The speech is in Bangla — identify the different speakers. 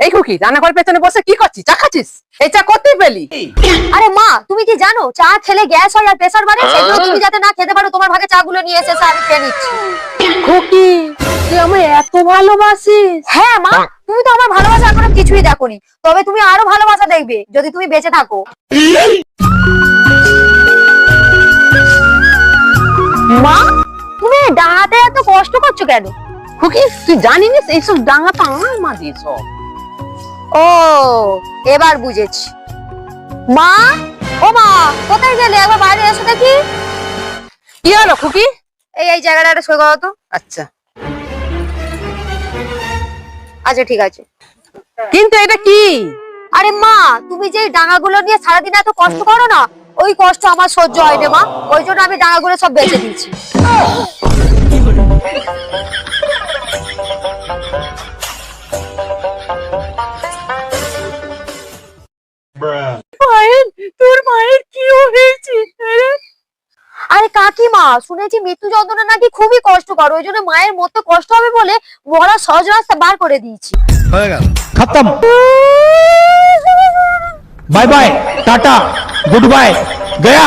Speaker 1: এই খুকি রান্নাঘরের পেছনে বসে কি করছিস? চা খাচ্ছিস? এই চা করতেই পেলি?
Speaker 2: আরে মা, তুমি কি জানো চা খেলে গ্যাস হয় আর প্রেসার বাড়ে? সেগুলো তুমি যাতে না খেতে পারো, তোমার ভাগে চাগুলো নিয়ে এসে আমি খেয়ে নিচ্ছি।
Speaker 1: খুকি তুই আমায় এত ভালোবাসিস?
Speaker 2: হ্যাঁ মা, তুমি তো আমার ভালোবাসা এখনো কিছুই দেখোনি, তবে তুমি আরো ভালোবাসা দেখবে যদি তুমি বেঁচে থাকো। মা, তুমি ডাঙাতে এত কষ্ট করছো কেন?
Speaker 1: খুকি তুই জানিস এইসব ডাঙা তো আমার মা দিয়েছ।
Speaker 2: ও, এবার বুঝেছি। মা, ও মা, কোথায় গেলে? একবার বাইরে এসো দেখি।
Speaker 1: কি হলো খুকি?
Speaker 2: এই জায়গাটা একটা সই করো তো।
Speaker 1: আচ্ছা
Speaker 2: আচ্ছা ঠিক আছে।
Speaker 1: কিন্তু এটা কি?
Speaker 2: আরে মা, তুমি যে ডাঙাগুলো নিয়ে সারাদিন এত কষ্ট করো না, ওই কষ্ট আমার সহ্য হয় না মা, ওই জন্য আমি ডাঙাগুলো সব বেচে দিয়েছি।
Speaker 1: মায়ের, তোর মায়ের কি হয়েছে?
Speaker 2: আরে কাকিমা, শুনেছি মৃত্যু যন্ত্রণা নাকি খুবই কষ্টকর, ওই জন্য মায়ের মতো কষ্ট হবে বলে মরা সহজ রাস্তা বার করে দিয়েছি।
Speaker 3: হয়ে গেল, খতম, bye bye, tata, good bye, Gaya.